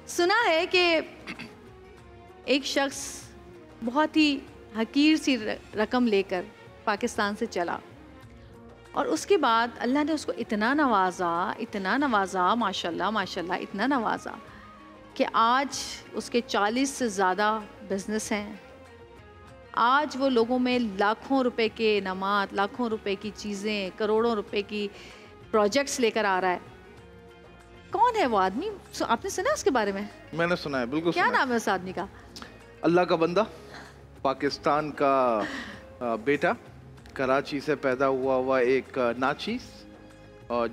सुना है कि एक शख्स बहुत ही हकीर सी रकम लेकर पाकिस्तान से चला और उसके बाद अल्लाह ने उसको इतना नवाजा माशाल्लाह माशाल्लाह इतना नवाजा कि आज उसके 40 से ज़्यादा बिजनेस हैं। आज वो लोगों में लाखों रुपए के इनामात, लाखों रुपए की चीज़ें, करोड़ों रुपए की प्रोजेक्ट्स लेकर आ रहा है। कौन है वो आदमी? आपने सुना उसके बारे में? मैंने सुना है, बिल्कुल। क्या नाम है उस आदमी का? अल्लाह का बंदा, पाकिस्तान का बेटा, कराची से पैदा हुआ एक नाचीज,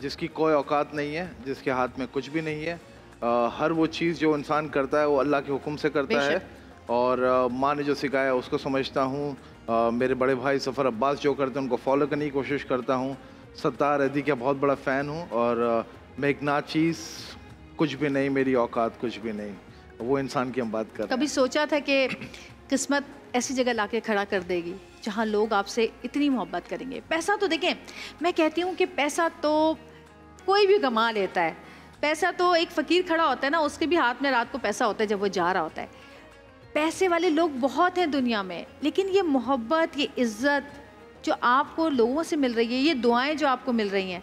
जिसकी कोई औकात नहीं है, जिसके हाथ में कुछ भी नहीं है। हर वो चीज़ जो इंसान करता है वो अल्लाह के हुक्म से करता है और माँ ने जो सिखाया उसको समझता हूँ। मेरे बड़े भाई सफ़र अब्बास जो करते हैं उनको फॉलो करने की कोशिश करता हूँ। सत्तार अदी का बहुत बड़ा फ़ैन हूँ और मैं एक नाचीज़, कुछ भी नहीं, मेरी औकात कुछ भी नहीं, वो इंसान की हम बात कर रहे हैं। कभी सोचा था कि किस्मत ऐसी जगह लाके खड़ा कर देगी जहाँ लोग आपसे इतनी मोहब्बत करेंगे? पैसा तो देखें, मैं कहती हूँ कि पैसा तो कोई भी कमा लेता है। पैसा तो एक फ़कीर खड़ा होता है ना, उसके भी हाथ में रात को पैसा होता है जब वो जा रहा होता है। पैसे वाले लोग बहुत हैं दुनिया में, लेकिन ये मोहब्बत, ये इज़्ज़त जो आपको लोगों से मिल रही है, ये दुआएं जो आपको मिल रही हैं,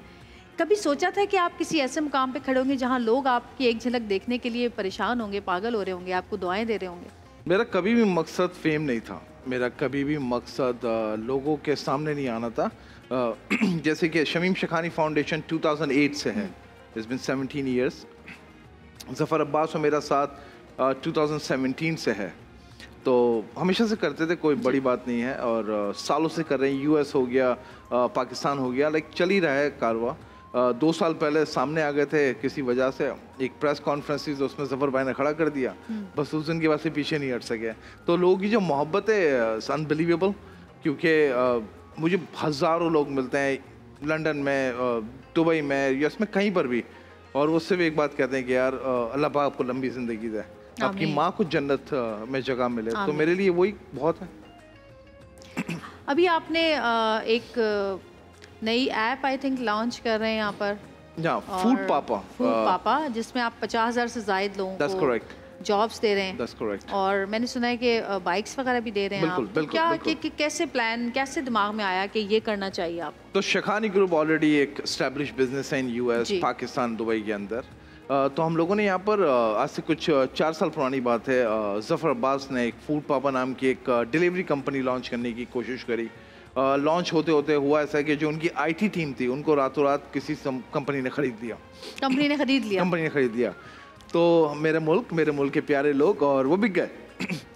कभी सोचा था कि आप किसी ऐसे मुकाम पे खड़े होंगे जहाँ लोग आपकी एक झलक देखने के लिए परेशान होंगे, पागल हो रहे होंगे, आपको दुआएं दे रहे होंगे? मेरा कभी भी मकसद फेम नहीं था, मेरा कभी भी मकसद लोगों के सामने नहीं आना था। जैसे कि शमीम शेखानी फाउंडेशन 2008 से है, it's been 17 years. Zafar Abbas और मेरा साथ 2017 से है, तो हमेशा से करते थे, कोई बड़ी बात नहीं है। और सालों से कर रहे हैं। यूएस हो गया, पाकिस्तान हो गया, लाइक चल ही रहा है कारवा। 2 साल पहले सामने आ गए थे किसी वजह से, एक प्रेस कॉन्फ्रेंस थी, उसमें ज़फ़र भाई ने खड़ा कर दिया, बस उस दिन के बाद से पीछे नहीं हट सके। तो लोगों की जो मोहब्बत है अनबिलीवेबल, क्योंकि मुझे हज़ारों लोग मिलते हैं लंदन में, दुबई में, यूएस में, कहीं पर भी, और वो सिर्फ एक बात कहते हैं कि यार अल्लाह पाक आपको लंबी ज़िंदगी दे, आपकी माँ को जन्नत में जगह मिले। तो मेरे लिए वही बहुत है। अभी आपने एक नई ऐप आई थिंक लॉन्च कर रहे हैं यहाँ पर, फूड पापा, जिसमें आप 50,000 से ज़ायद लोगों को जॉब्स दे रहे हैं। That's correct. और मैंने सुना है कि बाइक्स वगैरह भी दे रहे हैं। बिल्कुल, आप बिल्कुल, क्या बिल्कुल। कैसे प्लान, कैसे दिमाग में आया कि ये करना चाहिए आप? तो शेखानी ग्रुप ऑलरेडी एक एस्टैब्लिश बिजनेस है इन यूएस, पाकिस्तान, दुबई के अंदर। तो हम लोगों ने यहाँ पर आज से कुछ 4 साल पुरानी बात है, ज़फ़र अब्बास ने एक फूड पापा नाम की एक डिलीवरी कंपनी लॉन्च करने की कोशिश करी। लॉन्च होते होते हुआ ऐसा कि जो उनकी आईटी टीम थी उनको रातों रात किसी कंपनी ने खरीद लिया। कंपनी ने खरीद लिया। तो मेरे मुल्क के प्यारे लोग, और वो बिक गए।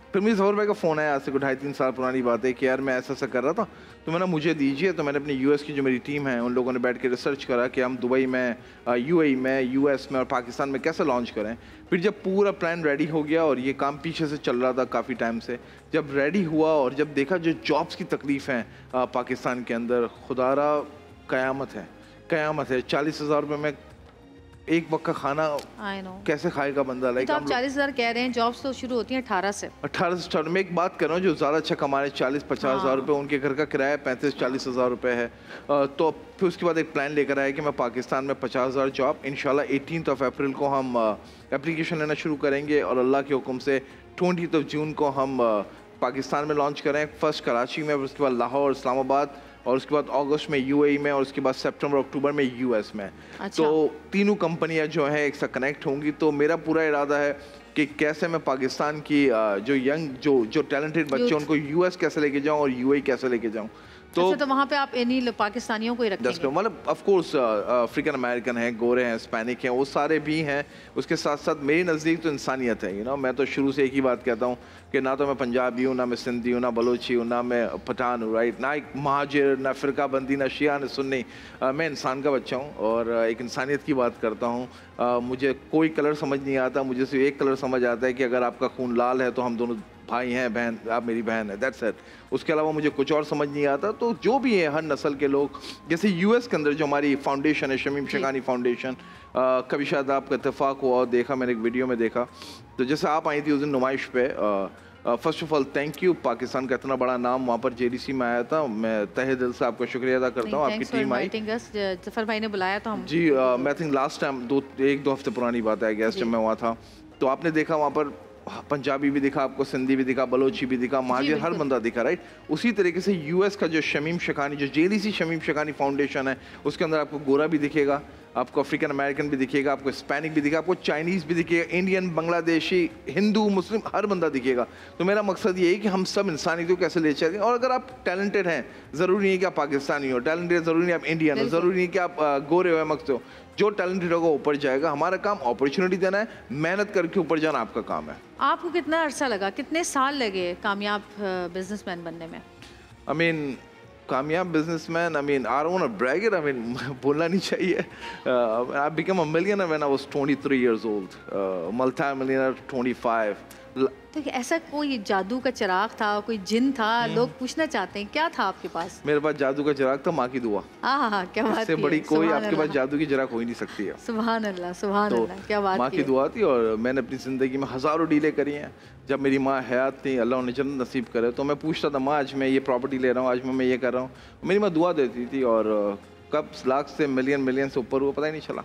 फिर मुझे ज़फ़र भाई का फ़ोन आया, आज से 2.5-3 साल पुरानी बात है, कि यार मैं ऐसा कर रहा था, तो मैंने मुझे दीजिए। तो मैंने अपनी यूएस की जो मेरी टीम है उन लोगों ने बैठ के रिसर्च करा कि हम दुबई में, यूएई में, यूएस में और पाकिस्तान में कैसे लॉन्च करें। फिर जब पूरा प्लान रेडी हो गया, और ये काम पीछे से चल रहा था काफ़ी टाइम से, जब रेडी हुआ और जब देखा जो जॉब्स की तकलीफ़ हैं पाकिस्तान के अंदर, खुदारा क़यामत है। 40,000 रुपये में एक वक्त का खाना कैसे खाएगा बंदा? लाइक तो आप 40,000 कह रहे हैं, जॉब्स तो शुरू होती हैं 18 से स्टार्ट। मैं एक बात कर रहा हूँ, जो ज़्यादा अच्छा कमा रहे 40-50 हज़ार रुपये, उनके घर का किराया 35-40 हज़ार रुपये है। तो फिर उसके बाद एक प्लान लेकर आया कि मैं पाकिस्तान में 50,000 जॉब, इंशाल्लाह 18 अप्रैल को हम एप्लीकेशन लेना शुरू करेंगे, और अल्लाह के हुक्म से 20 जून को हम पाकिस्तान में लॉन्च करें। फर्स्ट कराची में, उसके बाद लाहौर, इस्लामाबाद, और उसके बाद अगस्त में यूएई में, और उसके बाद सितंबर अक्टूबर में यूएस में। अच्छा। तो तीनों कंपनियां जो हैं एक साथ कनेक्ट होंगी। तो मेरा पूरा इरादा है कि कैसे मैं पाकिस्तान की जो यंग जो टैलेंटेड बच्चे उनको यूएस कैसे लेके जाऊं और यूएई कैसे लेके जाऊं। तो वहाँ पे आप इन्हीं पाकिस्तानियों को ही रखेंगे? मतलब ऑफ कोर्स अफ्रीकन अमेरिकन हैं, गोरे हैं, हिस्पैनिक हैं, वो सारे भी हैं। उसके साथ साथ मेरे नज़दीक तो इंसानियत है। मैं तो शुरू से एक ही बात कहता हूँ कि ना तो मैं पंजाबी हूँ, ना मैं सिंधी हूँ, ना बलोची हूँ, ना मैं पठान हूँ, राइट, ना एक महाजिर, ना फ़िरका बंदी, ना शिया, ना सुन्नी। मैं इंसान का बच्चा हूँ और एक इंसानियत की बात करता हूँ। मुझे कोई कलर समझ नहीं आता, मुझे सिर्फ एक कलर समझ आता है कि अगर आपका खून लाल है तो हम दोनों भाई हैं, बहन, आप मेरी बहन है, दैट्स इट। उसके अलावा मुझे कुछ और समझ नहीं आता। तो जो भी है, हर नस्ल के लोग, जैसे यूएस के अंदर जो हमारी फाउंडेशन है, शमीम शेखानी फाउंडेशन, कभी शायद आपका इत्तेफाक हुआ और देखा, मैंने एक वीडियो में देखा, तो जैसे आप आई थी उस दिन नुमाइश पे, first of all thank you, Pakistan का इतना बड़ा नाम वहाँ पर जेडीसी में आया था, मैं तहे दिल से आपका शुक्रिया अदा करता हूँ। आपकी टीम आई, ज़फ़र भाई ने बुलाया तो हम जी, मैं थिंक लास्ट टाइम 1-2 हफ्ते पुरानी बात है गैस, जब मैं वहाँ था, तो आपने देखा वहाँ पर पंजाबी भी दिखा आपको, सिंधी भी दिखा, बलोची भी दिखा, महाजिर, हर बंदा दिखा, राइट। उसी तरीके से यूएस का जो शमीम शेखानी, जो जेडीसी शमीम शेखानी फाउंडेशन है, उसके अंदर आपको गोरा भी दिखेगा, आपको अफ्रीकन अमेरिकन भी दिखेगा, आपको हिस्पैनिक भी दिखेगा, आपको चाइनीज़ भी दिखेगा, इंडियन, बांग्लादेशी, हिंदू, मुस्लिम, हर बंदा दिखेगा। तो मेरा मकसद ये है कि हम सब इंसानियत को कैसे ले चलें। और अगर आप टैलेंटेड हैं, ज़रूरी नहीं है कि आप पाकिस्तानी हो, टैलेंटेड ज़रूरी नहीं आप इंडियन हो, ज़रूरी नहीं कि आप गोरे हो, मकसद हो, जो टैलेंटेड होगा ऊपर जाएगा। हमारा काम अपॉर्चुनिटी देना है, मेहनत करके ऊपर जाना आपका काम है। आपको कितना अरसा लगा, कितने साल लगे कामयाब बिजनेसमैन बनने में? आई मीन कामयाब businessman, I mean I don't want to brag it, I mean बोलना नहीं चाहिए। I become a millionaire when I was 23 years old, multi millionaire 25। तो ऐसा कोई जादू का चिराग था, कोई जिन था? लोग पूछना चाहते हैं क्या था आपके पास? मेरे पास जादू का चिराग था, माँ की दुआ। हाँ, क्या बात है, इससे बड़ी कोई आपके पास जादू की चिराग हो ही नहीं सकती है। सुभान अल्लाह, सुभान अल्लाह, क्या बात है। माँ की दुआ थी और मैंने अपनी ज़िंदगी में हज़ारों डीलें करी हैं। जब मेरी माँ हयात थी, अल्लाह उन्हें जन्नत नसीब करे, तो मैं पूछता था, माँ आज मैं ये प्रॉपर्टी ले रहा हूँ, आज मैं ये कर रहा हूँ। मेरी माँ दुआ देती थी और कब लाख से मिलियन से ऊपर हुआ पता ही नहीं चला।